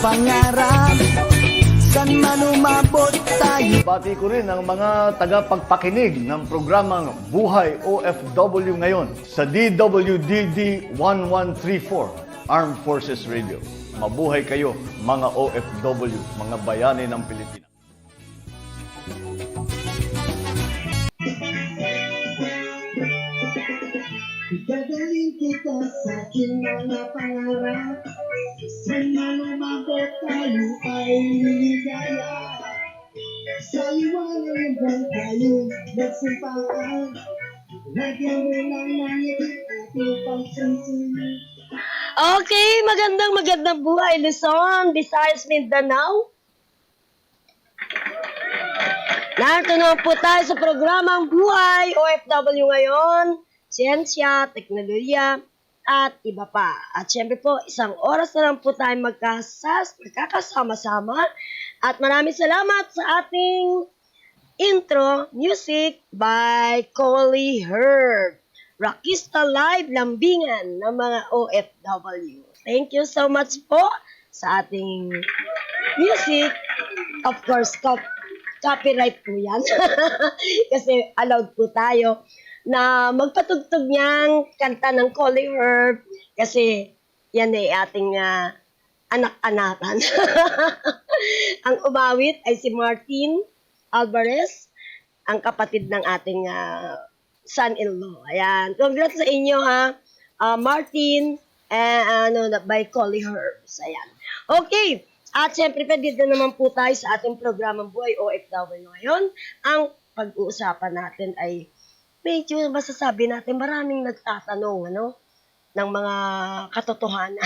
pangarap, san man umabot tayo. Pati ko rin ang mga tagapagpakinig ng programang Buhay OFW ngayon sa DWDD 1134 Armed Forces Radio. Mabuhay kayo mga OFW, mga bayani ng Pilipinas. Gagaling kita sa aking mga pangarap. Saan man umabot tayo ay liligaya. Sa liwanag ng buwan tayo nagsimpaan. Lagyan mo lang ng ibig ating pagsansuni. Okay, magandang buhay Luzon, Visayas, Mindanao. Narito naman po tayo sa programang Buhay OFW ngayon, siyensya, teknolohiya, at iba pa. At syempre po, isang oras na lang po tayo magkakasama-sama. At maraming salamat sa ating intro music by Coley Herb. Rockista Live Lambingan ng mga OFW. Thank you so much po sa ating music. Of course, copyright po yan. Kasi allowed po tayo na magpatugtog niyang kanta ng Coley Herb. Kasi yan ay ating anak-anakan. Ang umawit ay si Martin Alvarez, ang kapatid ng ating son-in-law. Ayan. Congrats sa inyo ha, Martin, by Coley Herbs. Ayan. Okay. At syempre, dito naman po tayo sa ating programang Buhay OFW ngayon. Ang pag-uusapan natin ay medyo masasabi natin maraming nagtatanong, ng mga katotohanan.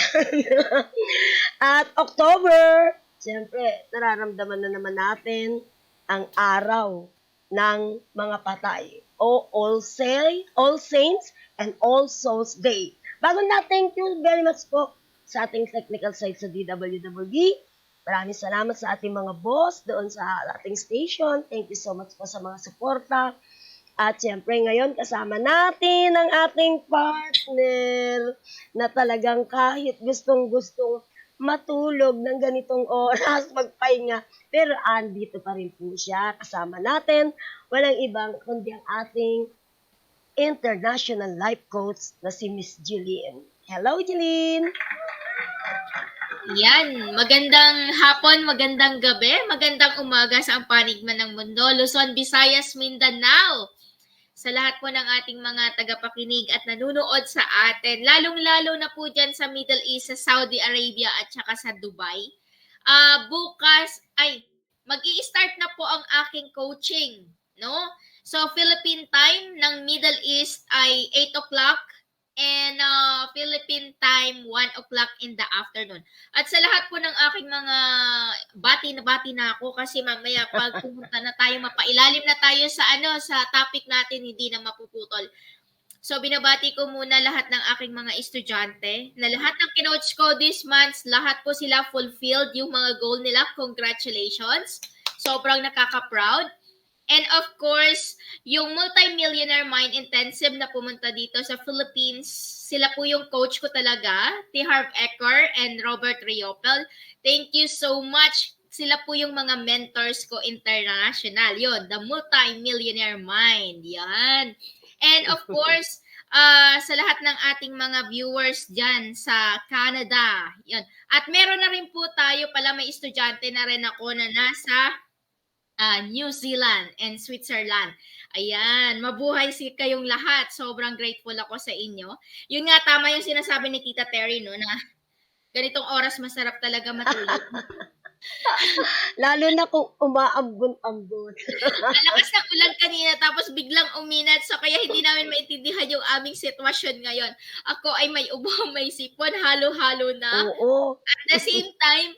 At October, syempre, nararamdaman na naman natin ang araw ng mga patay o All Saints and All Souls Day. Bago na, thank you very much po sa ating technical side sa DWWD. Maraming salamat sa ating mga boss doon sa ating station. Thank you so much po sa mga suporta. At syempre ngayon kasama natin ang ating partner na talagang kahit gustong-gustong matulog ng ganitong oras, magpahinga, pero andito pa rin po siya kasama natin. Walang ibang kundi ang ating international life coach na si Miss Jeline. Hello, Jeline! Yan, magandang hapon, magandang gabi, magandang umaga sa ang panigman ng mundo, Luzon, Visayas, Mindanao. Sa lahat po ng ating mga tagapakinig at nanunood sa atin, lalong-lalo na po dyan sa Middle East, sa Saudi Arabia at saka sa Dubai. Bukas ay mag-i-start na po ang aking coaching, no? So Philippine time ng Middle East ay 8 o'clock and Philippine time 1 o'clock in the afternoon. At sa lahat po ng aking mga bati na ako kasi mamaya pag pumunta na tayo, mapailalim na tayo sa topic natin, hindi na mapuputol. So binabati ko muna lahat ng aking mga estudyante na lahat ng kinoach ko this month, lahat po sila fulfilled yung mga goal nila. Congratulations! Sobrang nakaka-proud. And of course, yung Multi-Millionaire Mind Intensive na pumunta dito sa Philippines, sila po yung coach ko talaga, T. Harv Eker and Robert Riopel. Thank you so much. Sila po yung mga mentors ko international. Yun, the Multi-Millionaire Mind. Yan. And of course, sa lahat ng ating mga viewers dyan sa Canada. Yan. At meron na rin po tayo pala, may estudyante na rin ako na nasa New Zealand and Switzerland. Ayan, mabuhay kayong lahat. Sobrang grateful ako sa inyo. Yun nga, tama yung sinasabi ni Tita Terry, no, na ganitong oras masarap talaga matulog. Lalo na kung umaambon-ambon. Malakas ng ulan kanina tapos biglang uminat, so kaya hindi namin maintindihan yung aming sitwasyon ngayon. Ako ay may ubo, may sipon, halo-halo na. Oo. At the same time,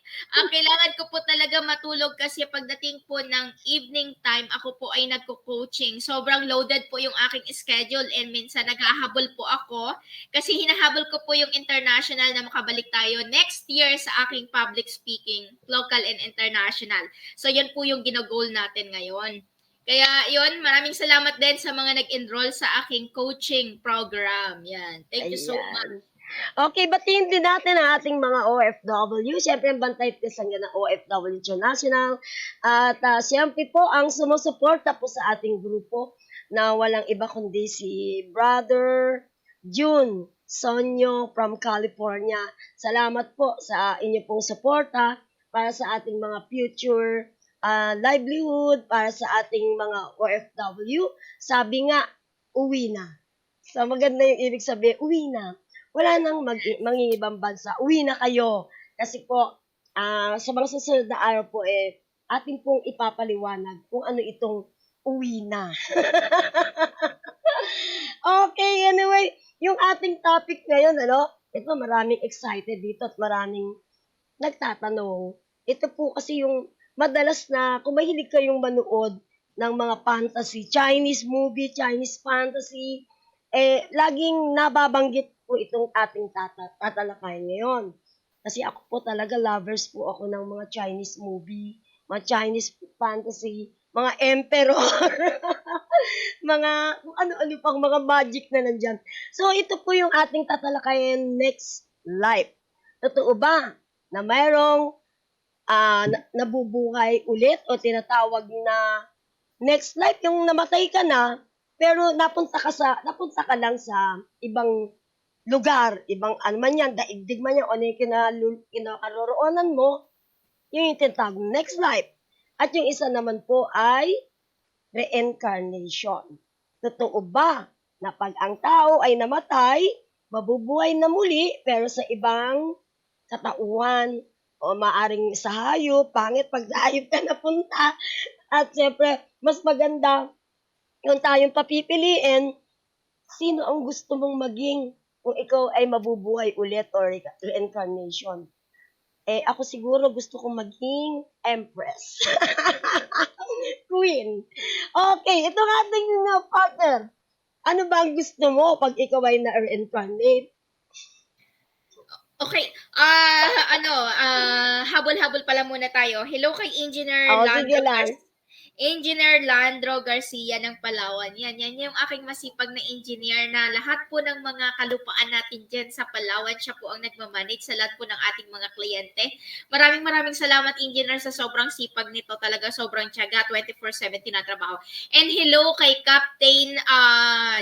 kailangan ko po talaga matulog kasi pagdating po ng evening time, ako po ay nagko-coaching. Sobrang loaded po yung aking schedule and minsan naghahabol po ako kasi hinahabol ko po yung international na makabalik tayo next year sa aking public speaking, local and international. So, yun po yung ginagol natin ngayon. Kaya, yun, maraming salamat din sa mga nag-enroll sa aking coaching program. Yan. Thank you so much. Okay, batiin din natin ang ating mga OFW. Siyempre, ang bantay kasangga ng OFW International. At siyempre po, ang sumusuporta po sa ating grupo na walang iba kundi si Brother June Sonyo from California. Salamat po sa inyo pong suporta para sa ating mga future livelihood, para sa ating mga OFW. Sabi nga, uwi na. So, maganda yung ibig sabihin, uwi na. Wala nang mangingibang bansa. Uwi na kayo. Kasi po, sa mga susunod na araw po, ating pong ipapaliwanag kung ano itong uwi na. Okay, anyway, yung ating topic ngayon, ito maraming excited dito at maraming nagtatanong. Ito po kasi yung madalas na, kung mahilig kayong manood ng mga fantasy, Chinese movie, Chinese fantasy, laging nababanggit po itong ating tatalakayin ngayon. Kasi ako po talaga, lovers po ako ng mga Chinese movie, mga Chinese fantasy, mga emperor, mga ano-ano pang mga magic na nandyan. So, ito po yung ating tatalakayin next life. Totoo ba na mayroong nabubuhay ulit o tinatawag na next life, yung namatay ka na, pero napunta ka lang sa ibang lugar, ibang ano man yan, daigdig man yan, o ano yung kinakaroroonan mo, yung tinatawag next life. At yung isa naman po ay reincarnation. Totoo ba na pag ang tao ay namatay, mabubuhay na muli, pero sa ibang katauhan, o maaring sa hayop, pangit pag sa hayop ka napunta, at siyempre, mas maganda yung tayong papipiliin, sino ang gusto mong maging kung ikaw ay mabubuhay ulit or reincarnation. Ako siguro gusto kong maging empress. Queen. Okay, ito nga ating partner. Ano ba ang gusto mo pag ikaw ay na-reincarnate? Okay, habol-habol pala muna tayo. Hello kay Engineer Sige lang. Engineer Landro Garcia ng Palawan. Yan yung aking masipag na engineer na lahat po ng mga kalupaan natin dyan sa Palawan, siya po ang nagmamanage sa lahat po ng ating mga kliyente. Maraming salamat, engineer, sa sobrang sipag nito. Talaga sobrang tiyaga, 24/7 tinatrabaho. And hello kay Captain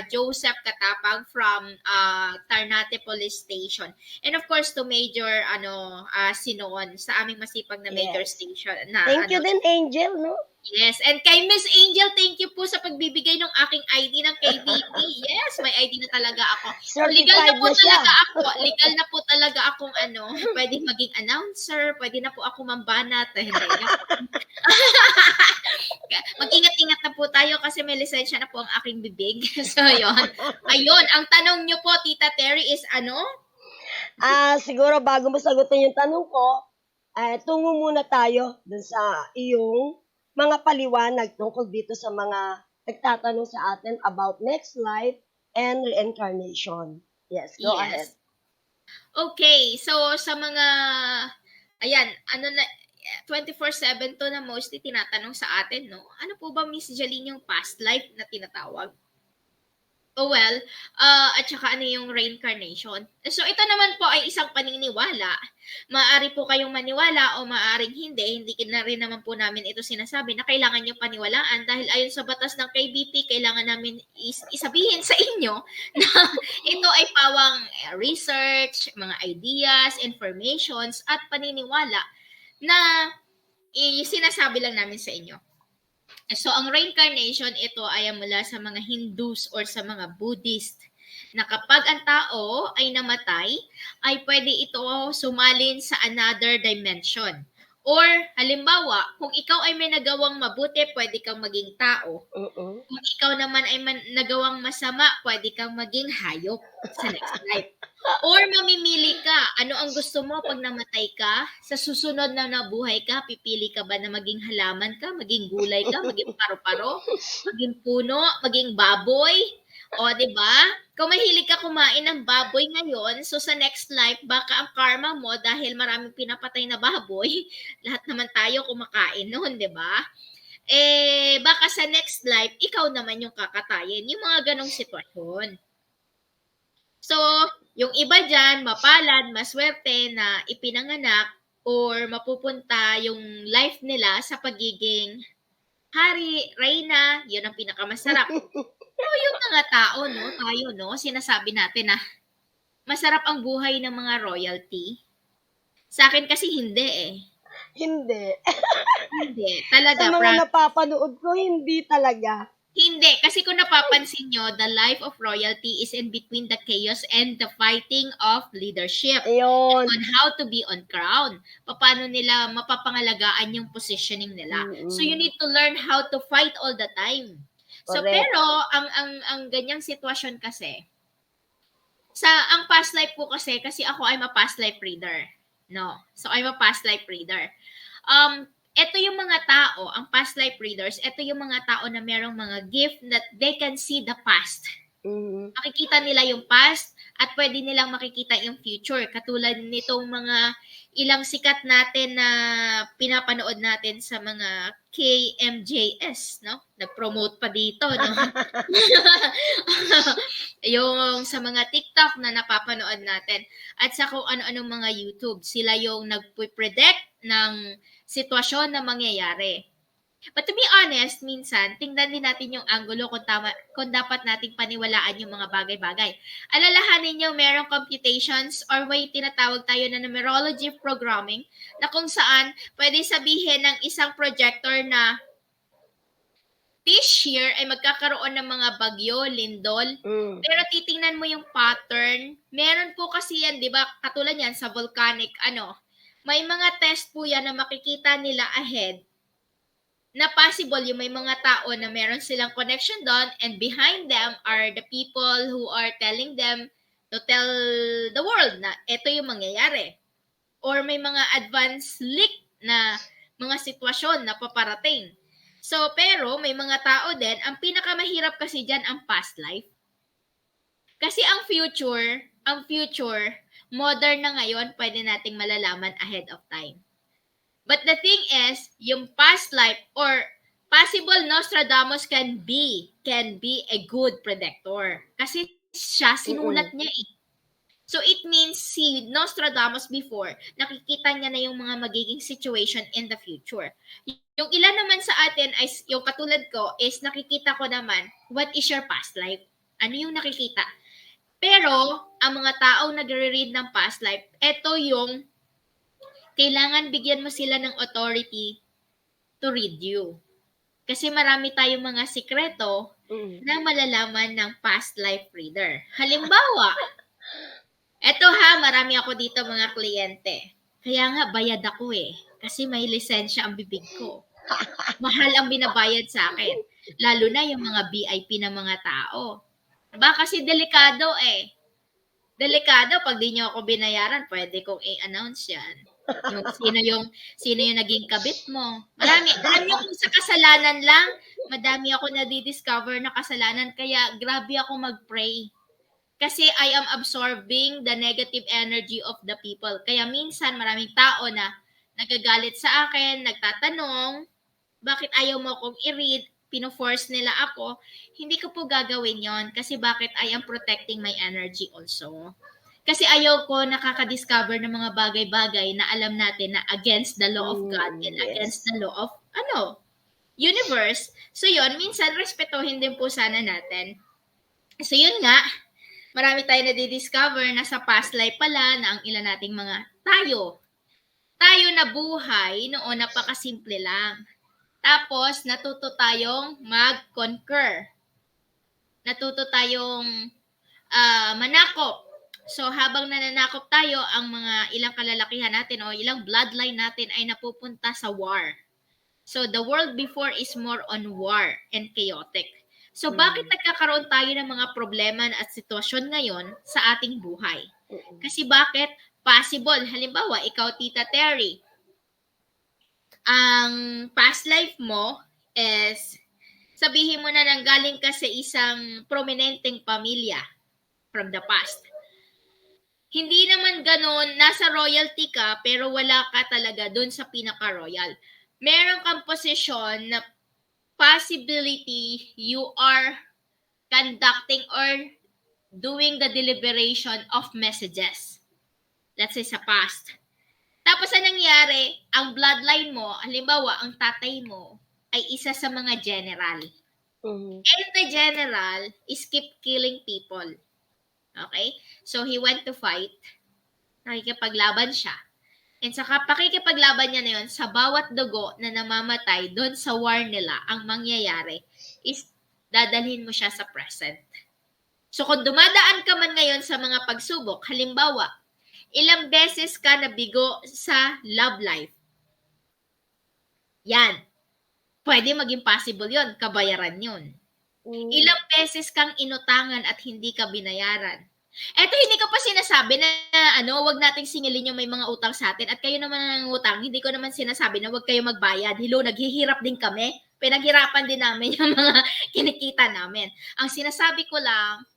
Joseph Katapang from Ternate Police Station. And of course, to Major Sinoon sa aming masipag na Major Station. Thank you din, Angel, no? Yes, and kay Miss Angel, thank you po sa pagbibigay ng aking ID ng KBP. Yes, may ID na talaga ako. Legal na po talaga ako. Legal na po talaga akong pwede maging announcer, pwede na po ako mambanat. Hindi na. Mag-ingat-ingat na po tayo kasi may lisensya na po ang aking bibig. So, yon. Ayun, ang tanong nyo po, Tita Terry, is ano? Siguro bago mo sagutin yung tanong ko, tungo muna tayo dun sa iyong mga paliwanag tungkol dito sa mga nagtatanong sa atin about next life and reincarnation. Yes, go ahead. Okay, so sa mga, 24/7 to na mostly tinatanong sa atin, no? Ano po ba, Miss Jaline, yung past life na tinatawag? At saka ano yung reincarnation. So, ito naman po ay isang paniniwala. Maaari po kayong maniwala o maaaring hindi. Hindi na rin naman po namin ito sinasabi na kailangan nyo paniwalaan dahil ayon sa batas ng KBP, kailangan namin isabihin sa inyo na ito ay pawang research, mga ideas, informations, at paniniwala na sinasabi lang namin sa inyo. So, ang reincarnation, ito ay mula sa mga Hindus or sa mga Buddhist na kapag ang tao ay namatay, ay pwede ito sumalin sa another dimension. Or, halimbawa, kung ikaw ay may nagawang mabuti, pwede kang maging tao. Kung ikaw naman ay nagawang masama, pwede kang maging hayop sa next life. Or mamimili ka, ano ang gusto mo pag namatay ka? Sa susunod na nabuhay ka, pipili ka ba na maging halaman ka, maging gulay ka, maging paro-paro, maging puno, maging baboy? O, di ba? Kung mahilig ka kumain ng baboy ngayon, so sa next life, baka ang karma mo, dahil maraming pinapatay na baboy, lahat naman tayo kumakain noon, di ba? Baka sa next life, ikaw naman yung kakatayin. Yung mga ganong sitwasyon. So, yung iba dyan, mapalad, maswerte na ipinanganak or mapupunta yung life nila sa pagiging hari, reyna, yun ang pinakamasarap. So, yung mga tao, no, tayo, no, sinasabi natin na masarap ang buhay ng mga royalty. Sa akin kasi hindi eh. Hindi. Hindi. Sa Talaga, mga napapanood ko, hindi talaga. Hindi. Kasi kung napapansin nyo, the life of royalty is in between the chaos and the fighting of leadership. Ayun. On how to be on crown. Paano nila mapapangalagaan yung positioning nila. So you need to learn how to fight all the time. So Correct. pero ang ganyang sitwasyon kasi ang past life ko kasi ako I'm a past life reader. No. So I'm a past life reader. Ito yung mga tao, ang past life readers, ito yung mga tao na merong mga gift that they can see the past. Makikita nila yung past at pwede nilang makikita yung future. Katulad nitong mga ilang sikat natin na pinapanood natin sa mga KMJS, no? Nag-promote pa dito, no? Yung sa mga TikTok na napapanood natin at sa kung ano-anong mga YouTube, sila yung nagpe-predict ng sitwasyon na mangyayari. But to be honest, minsan, tingnan din natin yung angulo kung dapat nating paniwalaan yung mga bagay-bagay. Alalahanin nyo, merong computations or may tinatawag tayo na numerology programming na kung saan pwede sabihin ng isang projector na this year ay magkakaroon ng mga bagyo, lindol. Pero titingnan mo yung pattern. Meron po kasi yan, di ba? Katulad yan sa volcanic, may mga test po yan na makikita nila ahead na possible yung may mga tao na meron silang connection doon and behind them are the people who are telling them to tell the world na ito yung mangyayari. Or may mga advanced leak na mga sitwasyon na paparating. So, pero may mga tao din, ang pinakamahirap kasi dyan ang past life. Kasi ang future, modern na ngayon, pwede nating malalaman ahead of time. But the thing is, yung past life or possible Nostradamus can be a good predictor. Kasi siya, sinulat niya eh. So it means si Nostradamus before, nakikita niya na yung mga magiging situation in the future. Yung ilan naman sa atin, ay yung katulad ko, is nakikita ko naman, what is your past life? Ano yung nakikita? Pero, ang mga taong nagre-read ng past life, ito yung kailangan bigyan mo sila ng authority to read you. Kasi marami tayong mga sikreto na malalaman ng past life reader. Halimbawa, eto marami ako dito mga kliyente. Kaya nga, bayad ako eh. Kasi may lisensya ang bibig ko. Mahal ang binabayad sa akin. Lalo na yung mga VIP na mga tao. Diba? Kasi delikado eh. Delikado, pag di nyo ako binayaran, pwede kong i-announce yan. Sino yung naging kabit mo. Marami. Alam nyo kung sa kasalanan lang, madami ako na-discover na kasalanan. Kaya grabe ako mag-pray. Kasi I am absorbing the negative energy of the people. Kaya minsan maraming tao na nagagalit sa akin, nagtatanong, bakit ayaw mo akong i-read, pino-force nila ako, hindi ko po gagawin yon kasi bakit I am protecting my energy also. Kasi ayaw ko nakaka-discover ng mga bagay-bagay na alam natin na against the law of God and against the law of universe. So yun, minsan respetuhin din po sana natin. So yun nga, marami tayo na di-discover na sa past life pala na ang ilan nating mga tayo na buhay noon napakasimple lang. Tapos, natuto tayong mag-conquer. Natuto tayong manakop. So, habang nananakop tayo, ang mga ilang kalalakihan natin o ilang bloodline natin ay napupunta sa war. So, the world before is more on war and chaotic. So, bakit nagkakaroon tayo ng mga problema at sitwasyon ngayon sa ating buhay? Kasi bakit? Possible. Halimbawa, ikaw, Tita Terry, ang past life mo is, sabihin mo na nanggaling ka sa isang prominenteng pamilya from the past. Hindi naman ganon, nasa royalty ka, pero wala ka talaga dun sa pinaka-royal. Meron kang posisyon na possibility you are conducting or doing the deliberation of messages. Let's say sa past. Tapos ang nangyari, ang bloodline mo, halimbawa, ang tatay mo ay isa sa mga general. Mhm. And the general is keep killing people. Okay? So, he went to fight. Nakikipaglaban siya. And sa pakikipaglaban niya na yun, sa bawat dugo na namamatay doon sa war nila, ang mangyayari is dadalhin mo siya sa present. So, kung dumadaan ka man ngayon sa mga pagsubok, halimbawa, ilang beses ka nabigo sa love life. Yan. Pwede maging possible yun. Kabayaran yun. Ilang beses kang inutangan at hindi ka binayaran. Eto, hindi ko pa sinasabi na wag nating singilin yung may mga utang sa atin at kayo naman ang utang, hindi ko naman sinasabi na wag kayo magbayad. Hello, naghihirap din kami. Pinaghirapan din namin yung mga kinikita namin. Ang sinasabi ko lang,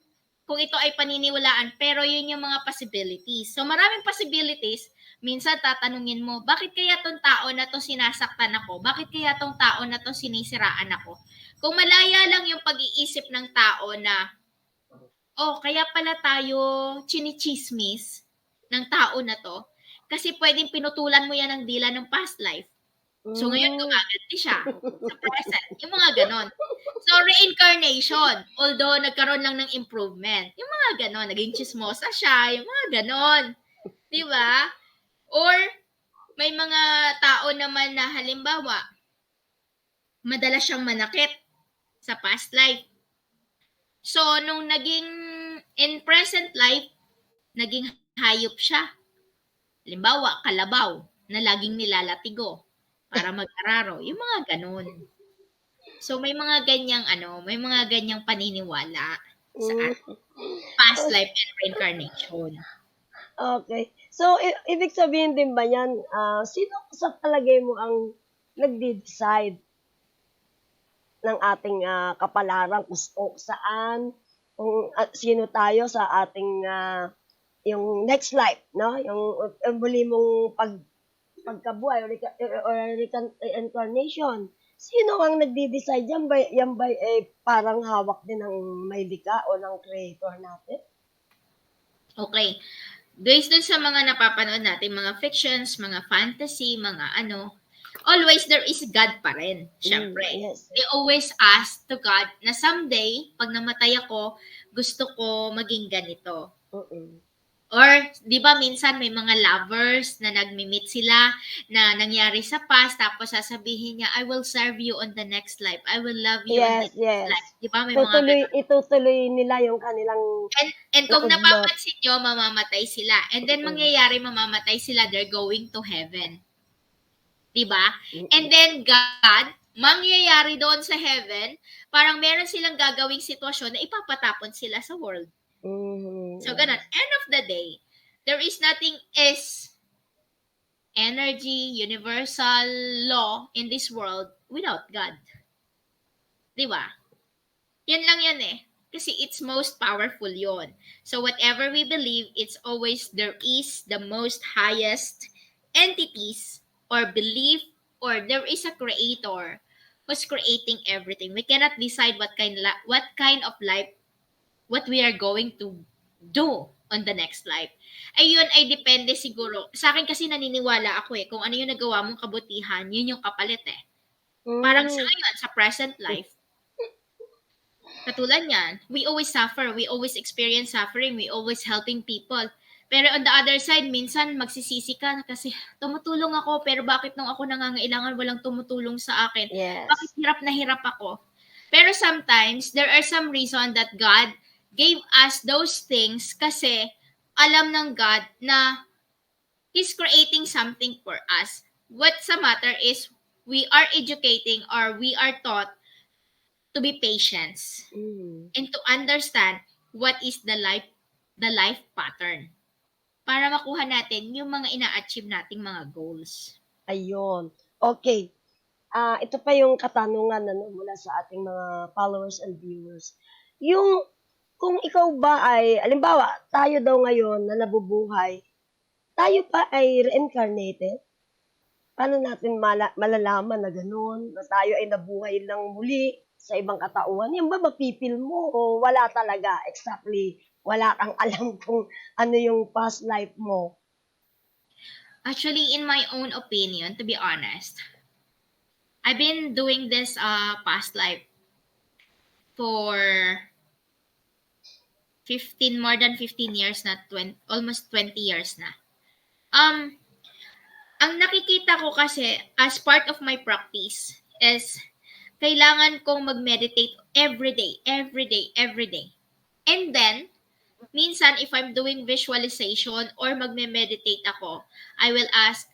kung ito ay paniniwalaan, pero yun yung mga possibilities. So maraming possibilities, minsan tatanungin mo, bakit kaya tong tao na to sinasaktan ako? Bakit kaya tong tao na to sinisiraan ako? Kung malaya lang yung pag-iisip ng tao na, kaya pala tayo chinichismis ng tao na to, kasi pwedeng pinutulan mo yan ng dila ng past life. So ngayon gumaganti siya sa present. Yung mga ganon. So reincarnation, although nagkaroon lang ng improvement. Yung mga ganon, naging chismosa siya, yung mga ganon. Di ba? Or may mga tao naman na halimbawa, madalas siyang manakit sa past life. So nung naging in present life, naging hayop siya. Halimbawa, kalabaw na laging nilalatigo para mag-araro. Yung mga ganun. So, may mga ganyang paniniwala sa past life and reincarnation. Okay. So, ibig sabihin din ba yan, sino sa palagay mo ang nagde-decide ng ating kapalaran kung saan, kung sino tayo sa ating yung next life, no? Yung muli mong pagkabuhay or reincarnation. Sino ang nagde-decide yan? Yan ba parang hawak din ng may likha o ng creator natin? Okay. Based dun sa mga napapanood natin, mga fictions, mga fantasy, mga always there is God pa rin. Syempre. Yes. They always ask to God na someday, pag namatay ako, gusto ko maging ganito. Or, di ba minsan may mga lovers na nagmi-meet sila na nangyari sa past, tapos sasabihin niya, I will serve you on the next life. I will love you on the next life. Di ba may Itutuloy nila yung kanilang And kung naudlot. napapansin nyo, mamamatay sila. And then mangyayari, mamamatay sila, they're going to heaven. Di ba? And then God, mangyayari doon sa heaven, parang meron silang gagawing sitwasyon na ipapatapon sila sa world. So, ganun. End of the day, there is nothing is energy, universal law in this world without God. Di ba? Yan lang yan eh. Kasi it's most powerful yon. So, whatever we believe, it's always there is the most highest entities or belief or there is a creator who's creating everything. We cannot decide what kind of life what we are going to do on the next life. Ayun ay depende siguro. Sa akin kasi naniniwala ako kung ano yung nagawa mong kabutihan, yun yung kapalit Parang sa ngayon, sa present life, katulad yan, we always suffer, we always experience suffering, we always helping people. Pero on the other side, minsan magsisisi ka kasi tumutulong ako, pero bakit nung ako nangangailangan walang tumutulong sa akin? Yes. Bakit hirap na hirap ako? Pero sometimes, there are some reason that God gave us those things kasi alam ng God na He's creating something for us. What's the matter is we are educating or we are taught to be patient and to understand what is the life pattern para makuha natin yung mga ina-achieve nating mga goals. Ayun. Okay. Ito pa yung katanungan mula sa ating mga followers and viewers. Yung kung ikaw ba ay, alimbawa, tayo daw ngayon na nabubuhay, tayo pa ay reincarnated? Paano natin malalaman na gano'n, na tayo ay nabuhay lang muli sa ibang katauhan? Yan ba mapipil mo o wala talaga exactly wala kang alam kung ano yung past life mo. Actually, in my own opinion, to be honest, I've been doing this past life for more than 15 years na, almost 20 years na. Ang nakikita ko kasi as part of my practice is kailangan kong mag-meditate every day. And then, minsan if I'm doing visualization or magme-meditate ako, I will ask,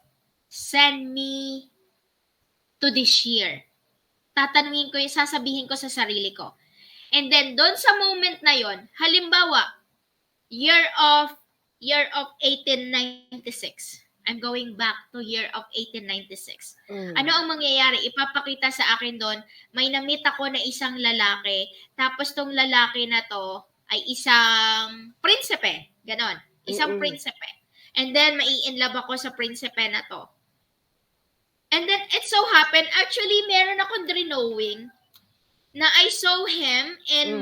send me to this year. Tatanungin ko yung sasabihin ko sa sarili ko. And then, doon sa moment na yon, halimbawa, year of 1896. I'm going back to year of 1896. Ano ang mangyayari? Ipapakita sa akin doon, may na-meet ako na isang lalaki, tapos tong lalaki na to ay isang prinsipe. Ganon. Isang prinsipe. And then, mai-inlove ako sa prinsipe na to. And then, it so happened, actually, meron akong drawing na I saw him in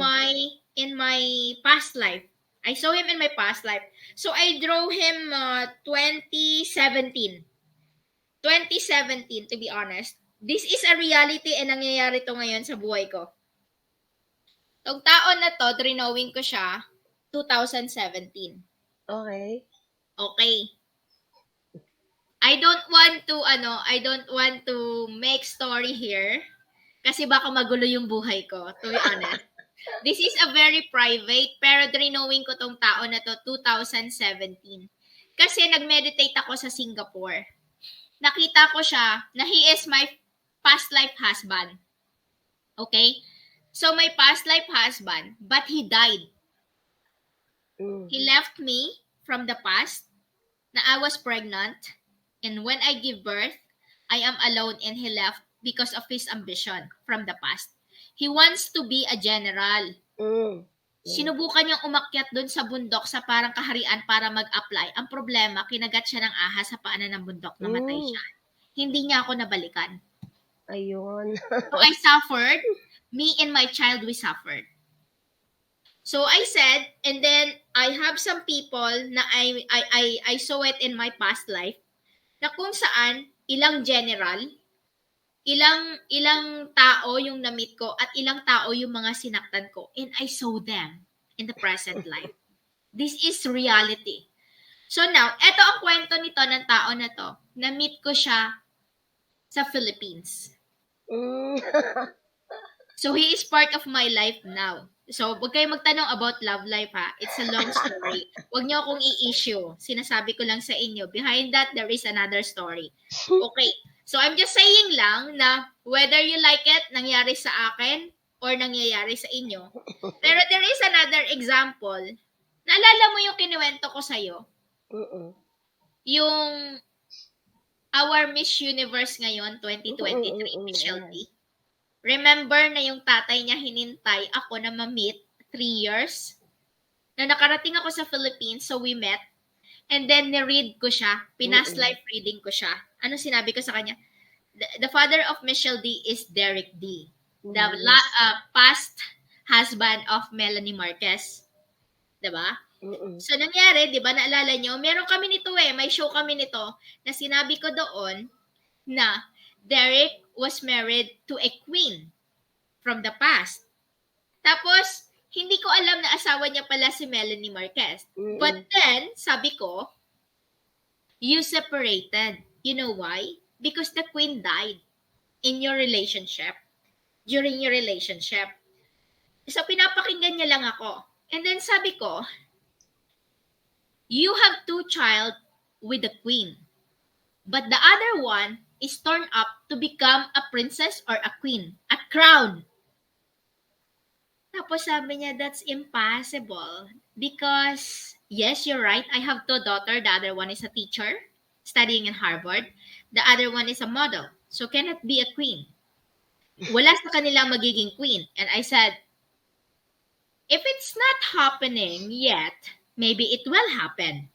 my past life. I saw him in my past life. So, I drew him 2017. 2017, to be honest. This is a reality and nangyayari to ngayon sa buhay ko. Tong taon na to, drawing ko siya 2017. Okay. Okay. I don't want to make story here kasi baka magulo yung buhay ko, to be honest. This is a very private, pero drawing ko tong tao na to 2017. Kasi nag-meditate ako sa Singapore. Nakita ko siya na he is my past life husband. Okay? So, my past life husband, but he died. He left me from the past na I was pregnant, and when I give birth, I am alone and he left because of his ambition from the past. He wants to be a general. Sinubukan niyang umakyat doon sa bundok sa parang kaharian para mag-apply. Ang problema, kinagat siya ng ahas sa paanan ng bundok, namatay siya. Hindi niya ako nabalikan. Ayun. So I suffered. Me and my child, we suffered. So I said, and then I have some people na I saw it in my past life na kung saan ilang general, ilang tao yung na-meet ko at ilang tao yung mga sinaktan ko, and I saw them in the present life. This is reality. So now, eto ang kwento nito ng tao na to. Na-meet ko siya sa Philippines. So he is part of my life now. So, huwag kayo magtanong about love life ha. It's a long story. Huwag niyo akong i-issue. Sinasabi ko lang sa inyo. Behind that, there is another story. Okay. So, I'm just saying lang na whether you like it, nangyari sa akin or nangyayari sa inyo. Pero there is another example. Naalala mo yung kinuwento ko sa'yo? Yung our Miss Universe ngayon, 2023, Michelle D. Remember na yung tatay niya hinintay ako na ma-meet 3 years? Na nakarating ako sa Philippines, so we met. And then, ni-read ko siya. Pinas life reading ko siya. Ano sinabi ko sa kanya? The father of Michelle D is Derek D. The past husband of Melanie Marquez. Diba? So, nangyari, diba, naalala nyo, meron kami nito may show kami nito na sinabi ko doon na Derek was married to a queen from the past. Tapos, hindi ko alam na asawa niya pala si Melanie Marquez. But then, sabi ko, you separated. You know why? Because the queen died in your relationship, during your relationship. So, pinapakinggan niya lang ako. And then, sabi ko, you have 2 child with the queen. But the other one is torn up to become a princess or a queen, a crown. Tapos sabi niya, that's impossible. Because, yes, you're right, I have 2 daughters. The other one is a teacher, studying in Harvard. The other one is a model. So, cannot be a queen. Wala sa kanila magiging queen. And I said, if it's not happening yet, maybe it will happen.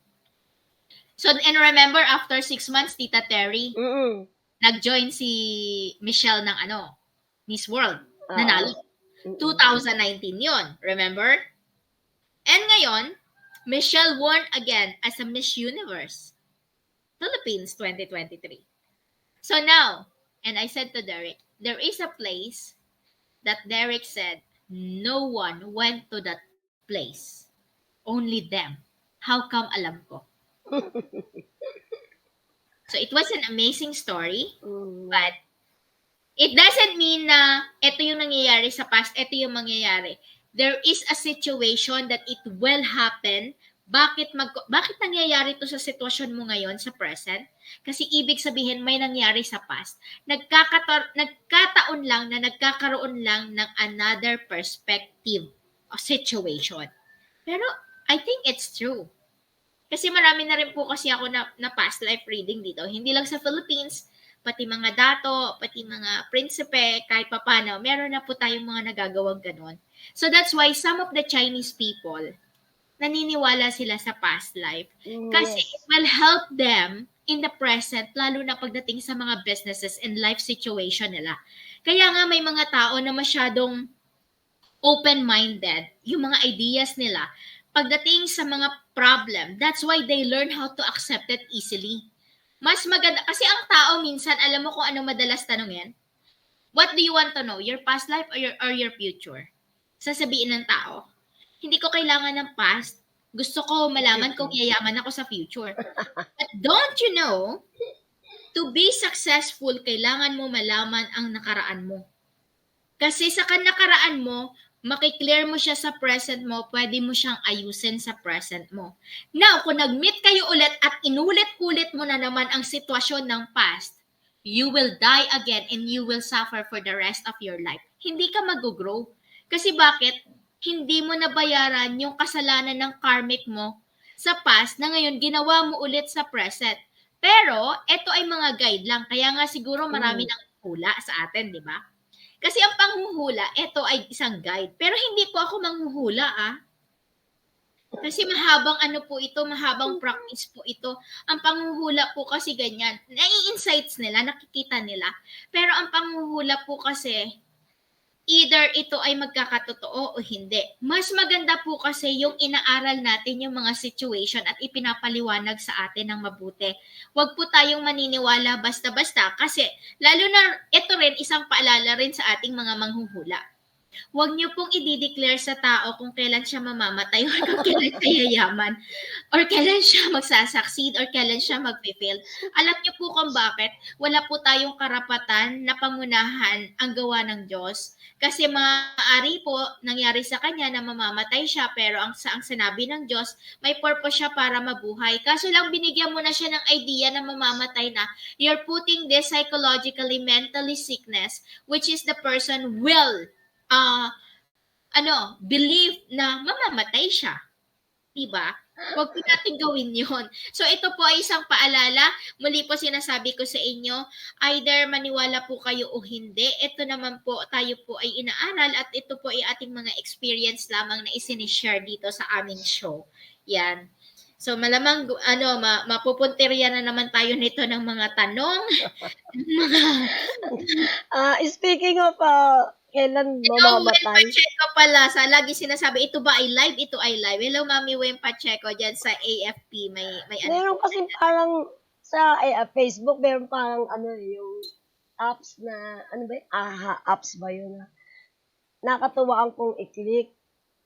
So, and remember, after 6 months, Tita Terry, nag-join si Michelle ng Miss World. Nanalo. 2019 yon, remember? And ngayon, Michelle won again as a Miss Universe Philippines 2023. So now, and I said to Derek, there is a place that Derek said no one went to that place. Only them. How come alam ko? So it was an amazing story, but it doesn't mean na ito yung nangyayari sa past, ito yung mangyayari. There is a situation that it will happen. Bakit nangyayari to sa sitwasyon mo ngayon sa present? Kasi ibig sabihin may nangyari sa past. Nagkataon lang na nagkakaroon lang ng another perspective o situation. Pero I think it's true. Kasi marami na rin po kasi ako na past life reading dito. Hindi lang sa Philippines, pati mga dato, pati mga prinsipe, kahit papano, meron na po tayong mga nagagawang ganon. So that's why some of the Chinese people, naniniwala sila sa past life. Kasi it will help them in the present, lalo na pagdating sa mga businesses and life situation nila. Kaya nga may mga tao na masyadong open-minded, yung mga ideas nila, pagdating sa mga problem, that's why they learn how to accept it easily. Mas maganda, kasi ang tao minsan, alam mo kung ano madalas tanongin? What do you want to know? Your past life or your future? Sasabihin ng tao, hindi ko kailangan ng past. Gusto ko malaman kung yayaman ako sa future. But don't you know, to be successful, kailangan mo malaman ang nakaraan mo. Kasi sa nakaraan mo, makiklear mo siya sa present mo, pwede mo siyang ayusin sa present mo. Now, kung nag-meet kayo ulit at inulit-ulit mo na naman ang sitwasyon ng past, you will die again and you will suffer for the rest of your life. Hindi ka mag-grow. Kasi bakit? Hindi mo nabayaran yung kasalanan ng karmic mo sa past na ngayon ginawa mo ulit sa present. Pero, ito ay mga guide lang. Kaya nga siguro marami nang hula sa atin, di ba? Kasi ang panghuhula, ito ay isang guide. Pero hindi po ako manghuhula, Kasi mahabang practice po ito. Ang panghuhula po kasi ganyan. Nai-insights nila, nakikita nila. Pero ang panghuhula po kasi, either ito ay magkakatotoo o hindi. Mas maganda po kasi yung inaaral natin yung mga situation at ipinapaliwanag sa atin ng mabuti. Huwag po tayong maniniwala basta-basta kasi lalo na ito rin isang paalala rin sa ating mga manghuhula. Huwag niyo pong i-declare sa tao kung kailan siya mamamatay or kung kailan siya yayaman or kailan siya magsasucceed or kailan siya mag-fail. Alam niyo po kung bakit? Wala po tayong karapatan na pangunahan ang gawa ng Diyos. Kasi maaari po nangyari sa kanya na mamamatay siya pero ang sinabi ng Diyos, may purpose siya para mabuhay. Kaso lang binigyan mo na siya ng idea na mamamatay na. You're putting this psychologically, mentally sickness, which is the person will believe na mamamatay siya. Diba? Huwag po natin gawin yun. So, ito po ay isang paalala. Muli po sinasabi ko sa inyo, either maniwala po kayo o hindi. Ito naman po, tayo po ay inaaral at ito po ay ating mga experience lamang na isinishare dito sa aming show. Yan. So, malamang, mapupuntirya na naman tayo nito ng mga tanong. Speaking of kailan mamamatay? Wem Pacheco pala, lagi sinasabi, ito ba ay live? Ito ay live. Hello, Mami Wem Pacheco, dyan sa AFP. May Meron kasi parang sa Facebook, meron parang yung apps na, apps ba yun? Nakatuwaan kong i-click.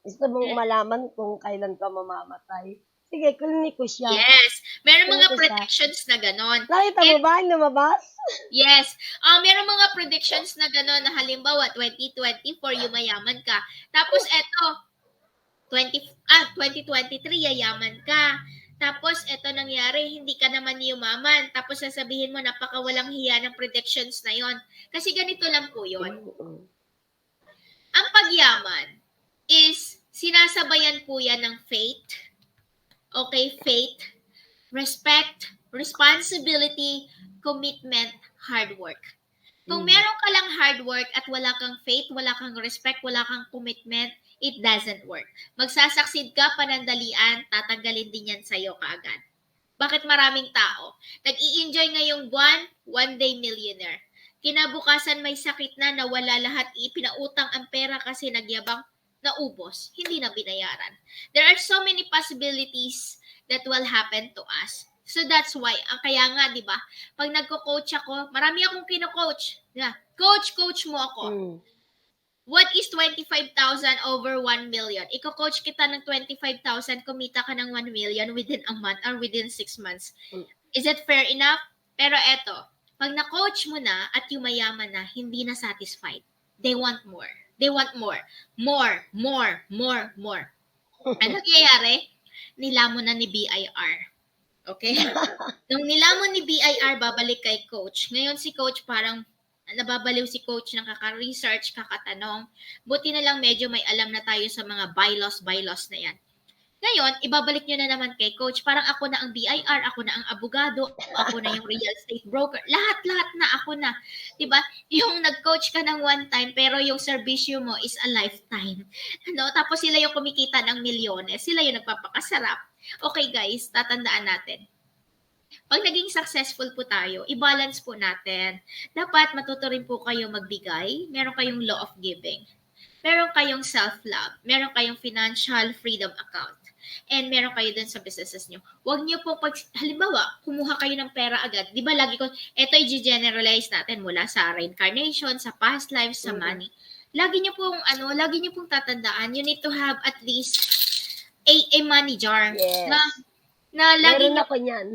Gusto mong malaman kung kailan ka mamamatay. Sige, klinik ko siya. Yes. Meron mga Klinik ko siya. predictions na ganon. Nakita mo ba? Lumabas? Yes. Meron mga predictions na gano'n na halimbawa 2024 yumayaman ka. Tapos eto 2023 yayaman ka. Tapos eto nangyari, hindi ka naman yumaman. Tapos sasabihin mo napakawalang hiya ng predictions na 'yon. Kasi ganito lang po 'yon. Ang pagyaman is sinasabayan po yan ng faith. Okay, faith, respect, responsibility, commitment, hard work. Kung meron ka lang hard work at wala kang faith, wala kang respect, wala kang commitment, it doesn't work. Magsasucceed ka, panandalian, tatanggalin din yan sa'yo kaagad. Bakit maraming tao? Nag-i-enjoy ngayong buwan, one day millionaire. Kinabukasan may sakit na, nawala lahat, ipinautang ang pera kasi nagyabang, naubos, hindi na binayaran. There are so many possibilities that will happen to us. So that's why, kaya nga, di ba, pag nagko-coach ako, marami akong kino-coach. Yeah. Coach mo ako. What is 25,000 over 1 million? Iko-coach kita ng 25,000, kumita ka ng 1 million within a month or within 6 months. Is it fair enough? Pero eto, pag na-coach mo na at yumayaman na, hindi na satisfied. They want more. They want more. More. Ano nangyayari? Nilamon na ni BIR. Okay? Nung nilamon ni BIR, babalik kay coach. Ngayon si coach parang nababaliw si coach ng kaka-research, kakatanong. Buti na lang medyo may alam na tayo sa mga bylaws na yan. Ngayon, ibabalik nyo na naman kay coach. Parang ako na ang BIR, ako na ang abogado, ako na yung real estate broker. Lahat na ako na. Diba? Yung nag-coach ka ng one time, pero yung serbisyo mo is a lifetime. Ano? Tapos sila yung kumikita ng milyones. Sila yung nagpapakasarap. Okay guys, tatandaan natin. Pag naging successful po tayo, i-balance po natin. Dapat matuto rin po kayo magbigay. Meron kayong law of giving. Meron kayong self-love. Meron kayong financial freedom account. And meron kayo dun sa businesses nyo. Huwag nyo po halimbawa, kumuha kayo ng pera agad. Di ba lagi ko, ito i-generalize natin mula sa reincarnation, sa past lives, sa money. Lagi nyo pong tatandaan, you need to have at least a money jar. Yes. Na lagi Meron ako niyan.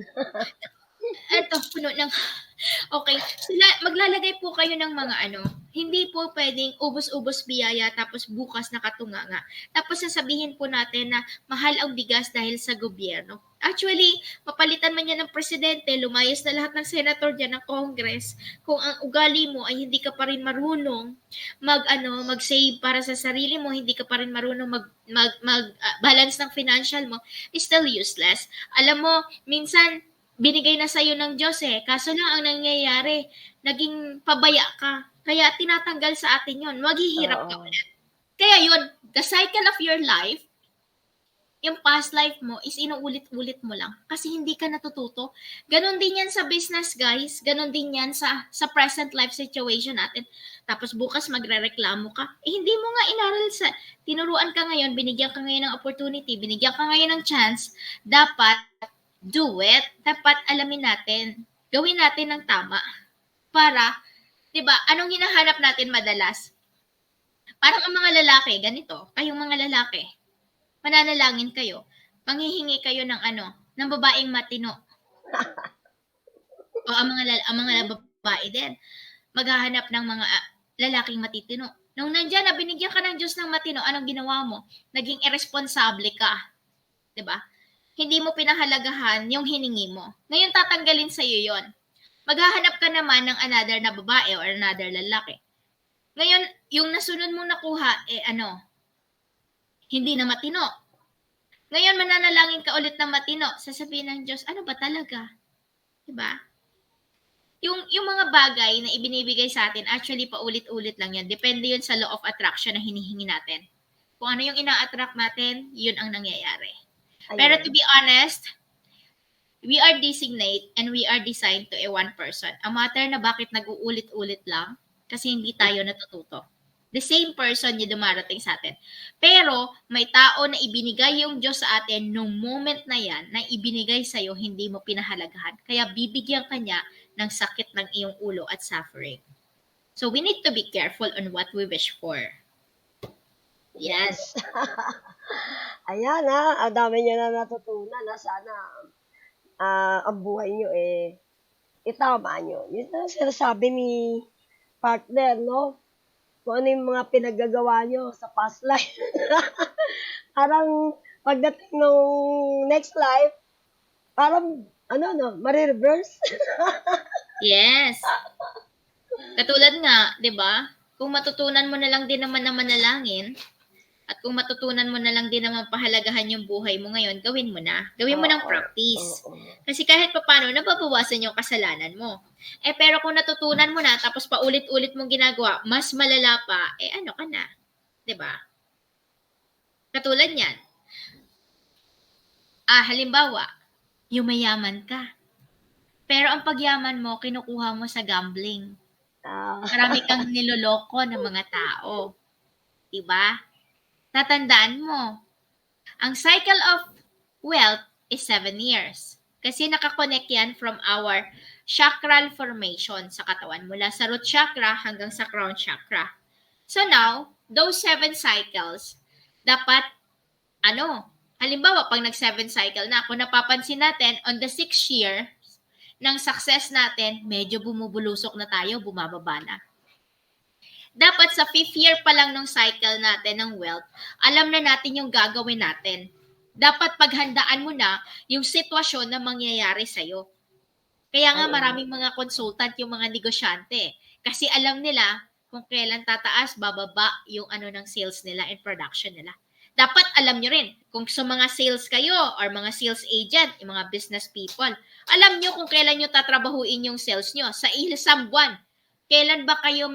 Eto, puno ng... Okay. So, maglalagay po kayo ng mga hindi po pwedeng ubos-ubos biyaya tapos bukas nakatunganga. Tapos sasabihin po natin na mahal ang bigas dahil sa gobyerno. Actually, papalitan man yan ng presidente, lumayas na lahat ng senator dyan ng Congress. Kung ang ugali mo ay hindi ka pa rin marunong mag-save para sa sarili mo, hindi ka pa rin marunong balance ng financial mo, is still useless. Alam mo, minsan, binigay na sa'yo ng Diyos kaso lang ang nangyayari, naging pabaya ka. Kaya tinatanggal sa atin yon, maghihirap ka ulit. Kaya yun, the cycle of your life, yung past life mo is inuulit-ulit mo lang kasi hindi ka natututo. Ganon din yan sa business, guys. Ganon din yan sa present life situation natin. Tapos bukas magrereklamo ka. Hindi mo nga inaral tinuruan ka ngayon, binigyan ka ngayon ng opportunity, binigyan ka ngayon ng chance. Dapat do it. Dapat alamin natin. Gawin natin ng tama. Para, di ba, anong hinahanap natin madalas? Parang ang mga lalaki, ganito, kayong mga lalaki, mananalangin kayo, manghihingi kayo ng ng babaeng matino. O ang mga babae din, maghahanap ng mga lalaking matitino. Nung nandyan na binigyan ka ng Diyos ng matino, anong ginawa mo? Naging irresponsible ka. 'Di ba? Hindi mo pinahalagahan yung hiningi mo. Ngayon tatanggalin sa iyo 'yon. Maghahanap ka naman ng another na babae or another lalaki. Ngayon, yung nasunod mong nakuha, hindi na matino. Ngayon, mananalangin ka ulit ng matino. Sasabihin ng Diyos, ano ba talaga? Diba? Yung mga bagay na ibinibigay sa atin, actually, paulit-ulit lang yan. Depende yun sa law of attraction na hinihingi natin. Kung ano yung ina-attract natin, yun ang nangyayari. Ayun. Pero to be honest, we are designate and we are designed to a one person. A matter na bakit nag-uulit-ulit lang, kasi hindi tayo natututo. The same person yung dumarating sa atin. Pero may tao na ibinigay yung Diyos sa atin nung moment na yan, na ibinigay sa'yo, hindi mo pinahalagahan. Kaya bibigyan ka niya ng sakit ng iyong ulo at suffering. So we need to be careful on what we wish for. Yes. Ayan ang dami niyo na natutunan sana ang buhay niyo itama niyo. Yun ang sinasabi ni partner, no? Kung ano yung mga pinaggagawa nyo sa past life. Parang pagdating ng next life, parang marireverse. Yes. Katulad nga, 'di ba? Kung matutunan mo na lang din naman na manalangin, at kung matutunan mo na lang din naman pahalagahan yung buhay mo ngayon, gawin mo na. Gawin mo ng practice. Kasi kahit paano, nababawasan yung kasalanan mo. Pero kung natutunan mo na, tapos paulit-ulit mong ginagawa, mas malala pa, ano ka na? 'Di ba? Katulad niyan. Halimbawa, yumayaman ka. Pero ang pagyaman mo, kinukuha mo sa gambling. Marami kang niloloko ng mga tao. 'Di ba? tatandaan mo, ang cycle of wealth is 7 years. Kasi nakakonect yan from our chakral formation sa katawan. Mula sa root chakra hanggang sa crown chakra. So now, those 7 cycles, dapat, halimbawa, pag nag-7 cycle na, kung napapansin natin, on the 6th year ng success natin, medyo bumubulusok na tayo, bumababa na. Dapat sa 5th year pa lang ng cycle natin ng wealth, alam na natin yung gagawin natin. Dapat paghandaan mo na yung sitwasyon na mangyayari sa'yo. Kaya nga maraming mga consultant yung mga negosyante. Kasi alam nila kung kailan tataas, bababa yung ng sales nila and production nila. Dapat alam nyo rin, kung sa mga sales kayo or mga sales agent, yung mga business people, alam nyo kung kailan nyo tatrabahuin yung sales nyo. Sa isang buwan, kailan ba kayo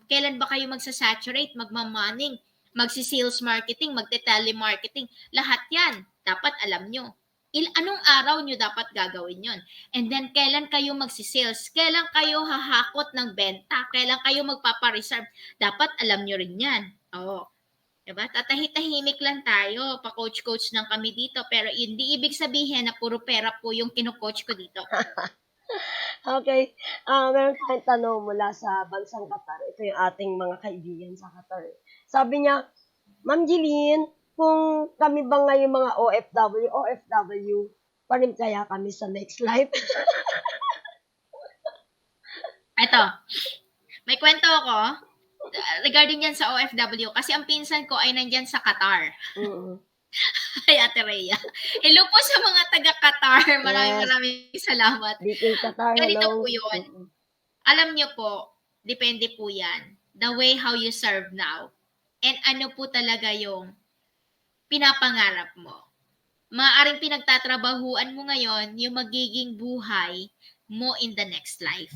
kailan ba kayo magsasaturate, magmamaning, magsi-sales marketing, magte-telemarketing, lahat yan, dapat alam nyo. Anong araw nyo dapat gagawin yon? And then, kailan kayo magsisales? Kailan kayo hahakot ng benta? Kailan kayo magpapareserve? Dapat alam nyo rin yan. Oo. Diba? Tatahimik lang tayo. Pa-coach-coach lang kami dito. Pero hindi ibig sabihin na puro pera po yung kino-coach ko dito. Okay. Meron tayong tanong mula sa bansang Qatar. Ito yung ating mga kaibigan sa Qatar. Sabi niya, Ma'am Jeline, kung kami ba ngayon mga OFW pa rin kaya kami sa next life? Ito, may kwento ako regarding yan sa OFW kasi ang pinsan ko ay nandyan sa Qatar. Ay, Ate Rhea. Hello po sa mga taga-Qatar. Maraming salamat. Dito yung Qatar, Ganito hello. po yun. Alam niyo po, depende po yan. The way how you serve now. And ano po talaga yung pinapangarap mo. Maaaring pinagtatrabahuan mo ngayon yung magiging buhay mo in the next life.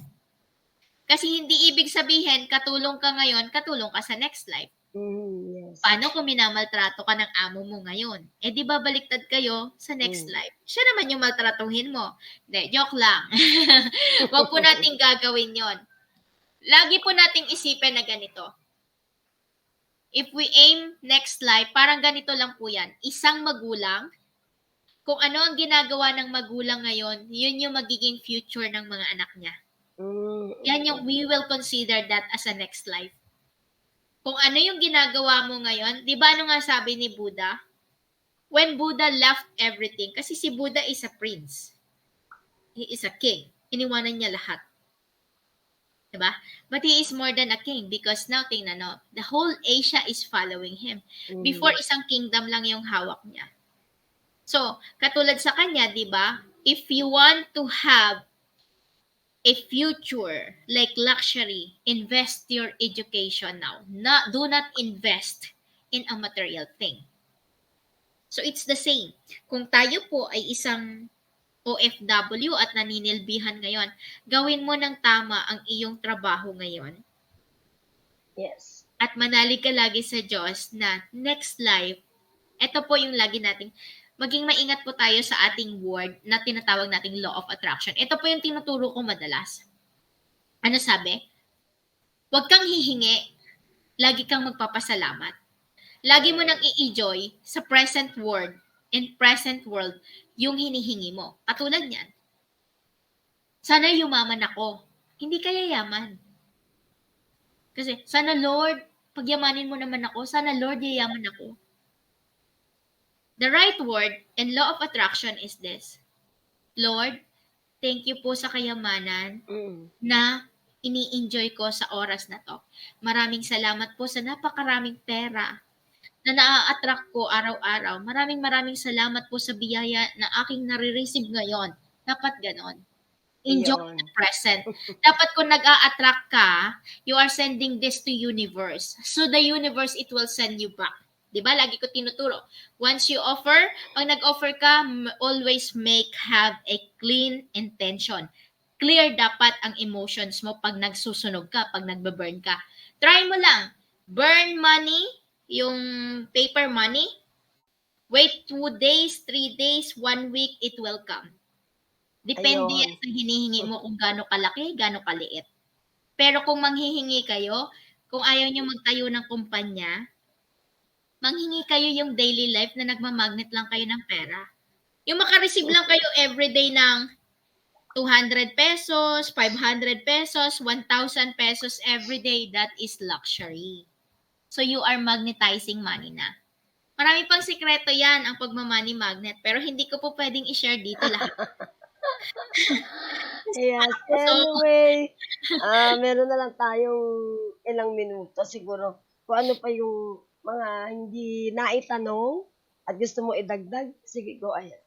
Kasi hindi ibig sabihin, katulong ka ngayon, katulong ka sa next life. Yes. Paano kung minamaltrato ka ng amo mo ngayon? Eh di ba baliktad kayo sa next life? Siya naman yung maltratuhin mo. Hindi, joke lang. Huwag po nating gagawin yon. Lagi po nating isipin na ganito. If we aim next life, parang ganito lang po yan. Isang magulang, kung ano ang ginagawa ng magulang ngayon, yun yung magiging future ng mga anak niya. Yan yung we will consider that as a next life. Kung ano yung ginagawa mo ngayon, di ba ano nga sabi ni Buddha? When Buddha left everything, kasi si Buddha is a prince. He is a king. Iniwanan niya lahat. Diba? But he is more than a king because now, tingnan no, the whole Asia is following him. Before, isang kingdom lang yung hawak niya. So, katulad sa kanya, diba? If you want to have a future like luxury, invest your education now. Do not invest in a material thing. So, it's the same. Kung tayo po ay isang OFW at naninilbihan ngayon, gawin mo ng tama ang iyong trabaho ngayon. Yes. At manalig ka lagi sa Diyos na next life, ito po yung lagi nating, maging maingat po tayo sa ating word na tinatawag nating law of attraction. Ito po yung tinuturo ko madalas. Ano sabi? Huwag kang hihingi, lagi kang magpapasalamat. Lagi mo nang i-enjoy sa present world and present world yung hinihingi mo. Katulad niyan. Sana yumaman ako. Hindi ka yayaman. Kasi, sana Lord, pagyamanin mo naman ako. Sana Lord, yayaman ako. The right word and law of attraction is this. Lord, thank you po sa kayamanan na ini-enjoy ko sa oras na to. Maraming salamat po sa napakaraming pera na naa-attract ko araw-araw. Maraming salamat po sa biyaya na aking nare-receive ngayon. Dapat ganon. Enjoy the present. Dapat kung nag-a-attract ka, you are sending this to universe. So the universe, it will send you back. Diba? Lagi ko tinuturo. Once you offer, pag nag-offer ka, always have a clean intention. Clear dapat ang emotions mo pag nagsusunog ka, pag nagbe-burn ka. Try mo lang. Burn money, yung paper money, wait 2 days, 3 days, 1 week, it will come. Depende yan sa hinihingi mo kung gaano kalaki, gaano kaliit. Pero kung manghihingi kayo, kung ayaw nyo magtayo ng kumpanya, manghingi kayo yung daily life na nagmamagnet lang kayo ng pera. Yung makareceive lang kayo everyday ng 200 pesos, 500 pesos, 1,000 pesos everyday, that is luxury. So you are magnetizing money na. Marami pang sikreto yan ang pagmamoney magnet, pero hindi ko po pwedeng i-share dito lahat. Yes, So, anyway, meron na lang tayong ilang minuto siguro. Kung ano pa yung mga hindi naitanong at gusto mo idagdag, sige, go ahead.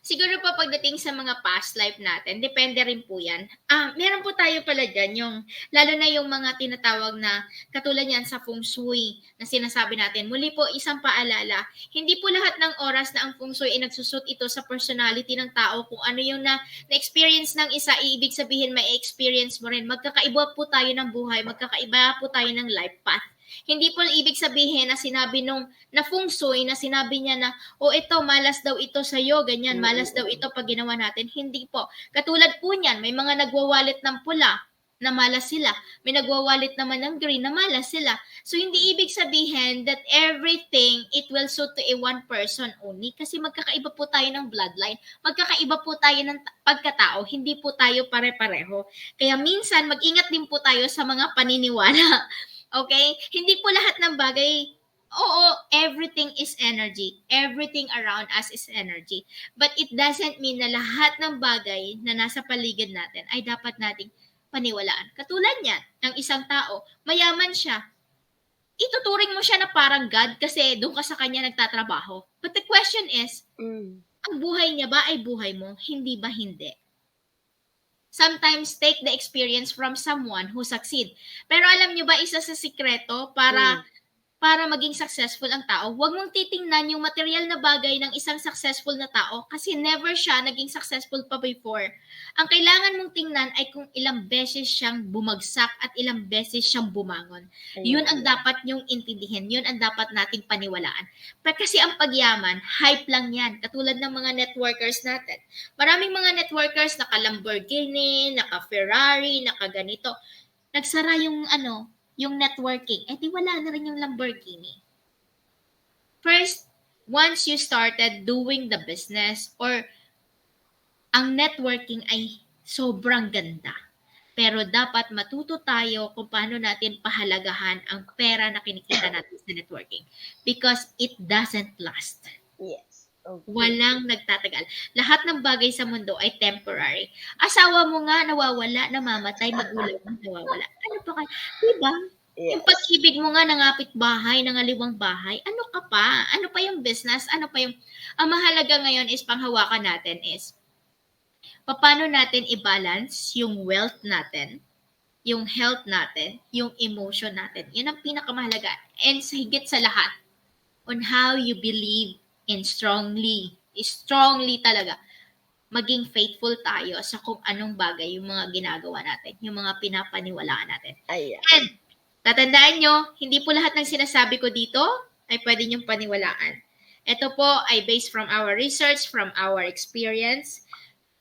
siguro po pagdating sa mga past life natin, depende rin po yan. Meron po tayo pala dyan, yung, lalo na yung mga tinatawag na, katulad yan sa feng shui, na sinasabi natin. Muli po, isang paalala, hindi po lahat ng oras na ang feng shui ay nagsusut ito sa personality ng tao. Kung ano yung na-experience ng isa, ibig sabihin may experience mo rin. Magkakaiba po tayo ng buhay, magkakaiba po tayo ng life path. Hindi po ibig sabihin na sinabi nung na feng shui, na sinabi niya na, ito, malas daw ito sa'yo, ganyan, malas daw ito pag ginawa natin. Hindi po. Katulad po niyan, may mga nagwawalit ng pula, na malas sila. May nagwawalit naman ng green, na malas sila. So, hindi ibig sabihin that everything, it will suit to a one person only. Kasi magkakaiba po tayo ng bloodline. Magkakaiba po tayo ng pagkatao. Hindi po tayo pare-pareho. Kaya minsan, mag-ingat din po tayo sa mga paniniwala. Okay? Hindi po lahat ng bagay, everything is energy. Everything around us is energy. But it doesn't mean na lahat ng bagay na nasa paligid natin ay dapat nating paniwalaan. Katulad niyan, ng isang tao, mayaman siya. Ituturing mo siya na parang God kasi doon ka sa kanya nagtatrabaho. But the question is, ang buhay niya ba ay buhay mo? Hindi ba hindi? Sometimes take the experience from someone who succeed. Pero alam nyo ba, isa sa sikreto para maging successful ang tao, huwag mong titingnan yung material na bagay ng isang successful na tao kasi never siya naging successful pa before. Ang kailangan mong tingnan ay kung ilang beses siyang bumagsak at ilang beses siyang bumangon. Yun ang dapat nyong intindihin. Yun ang dapat nating paniwalaan. Pero kasi ang pagyaman, hype lang yan. Katulad ng mga networkers natin. Maraming mga networkers naka-Lamborghini, naka-Ferrari, naka-ganito. Nagsara yung networking, di wala na rin yung Lamborghini. First, once you started doing the business or ang networking ay sobrang ganda. Pero dapat matuto tayo kung paano natin pahalagahan ang pera na kinikita natin sa networking. Because it doesn't last. Yes. Okay. Walang nagtatagal. Lahat ng bagay sa mundo ay temporary. Asawa mo nga nawawala, namamatay, magulang mo nawawala. Ano pa kayo? Diba? Yes. Yung pag-ibig mo nga nangapit bahay, nangaliwang bahay, ano ka pa? Ano pa yung business? Ano pa yung... Ang mahalaga ngayon is panghawakan natin is paano natin i-balance yung wealth natin, yung health natin, yung emotion natin. Yun ang pinakamahalaga. And higit sa lahat, on how you believe in strongly talaga, maging faithful tayo sa kung anong bagay yung mga ginagawa natin, yung mga pinapaniwalaan natin. Ayan. And, tatandaan nyo, hindi po lahat ng sinasabi ko dito ay pwede nyong paniwalaan. Ito po ay based from our research, from our experience.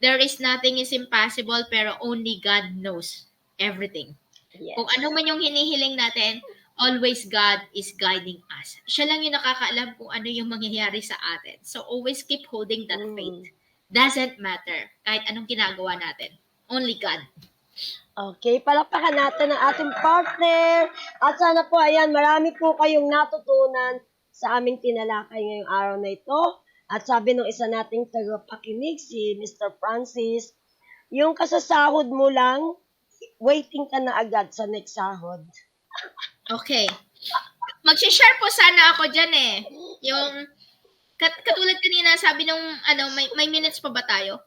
There is nothing is impossible, pero only God knows everything. Yes. Kung ano man yung hinihiling natin, always God is guiding us. Siya lang yung nakakaalam kung ano yung mangyayari sa atin. So always keep holding that faith. Doesn't matter kahit anong ginagawa natin. Only God. Okay, palakpakan natin ang ating partner. At sana po, ayan, marami po kayong natutunan sa aming tinalakay ngayong araw na ito. At sabi ng isa nating tagapakinig, si Mr. Francis, yung kasasahod mo lang, waiting ka na agad sa next sahod. Okay. Mag-share po sana ako dyan eh. Yung, katulad kanina, sabi nung, may minutes pa ba tayo?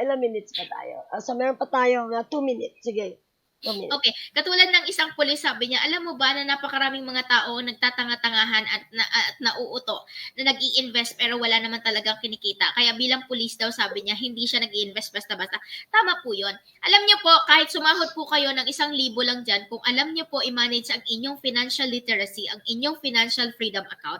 Ilang minutes pa tayo? So, meron pa tayo 2 minutes. Sige, 2 minutes. Okay. Katulad ng isang pulis, sabi niya, alam mo ba na napakaraming mga tao nagtatanga-tangahan at nauuto na nag-i-invest pero wala naman talagang kinikita. Kaya bilang pulis daw, sabi niya, hindi siya nag-i-invest basta-basta. Tama po yun. Alam niyo po, kahit sumahod po kayo ng 1,000 lang dyan, kung alam niyo po i-manage ang inyong financial literacy, ang inyong financial freedom account,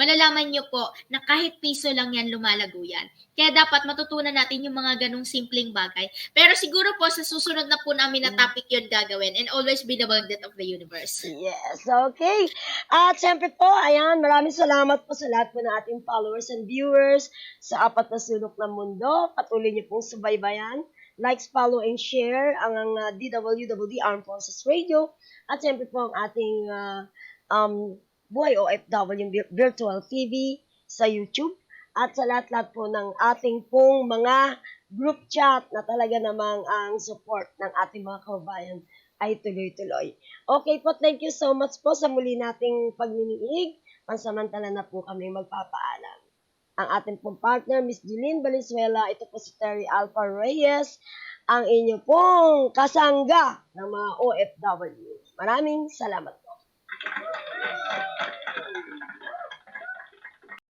malalaman niyo po na kahit piso lang yan, lumalago yan. Kaya dapat matutunan natin yung mga ganong simpleng bagay. Pero siguro po, sa susunod na po namin na topic yun, yun gagawin. And always be the magnet of the universe. Yes, okay. At syempre po, ayan, maraming salamat po sa lahat po ng ating followers and viewers sa apat na sulok ng mundo. Patuloy niyo pong subaybayan. Likes, follow, and share ang DWWD Armed Forces Radio. At syempre po ang ating Buhay OFW Virtual TV sa YouTube. At sa lahat-lahat po ng ating pong mga group chat na talaga namang ang support ng ating mga kababayan ay tuloy-tuloy. Okay po, thank you so much po sa muli nating pagniniig. Pansamantala na po kami magpapaalam. Ang ating pong partner, Miss Jeline Valenzuela, ito po si Terry Alpha Reyes, ang inyo pong kasangga ng mga OFW. Maraming salamat po.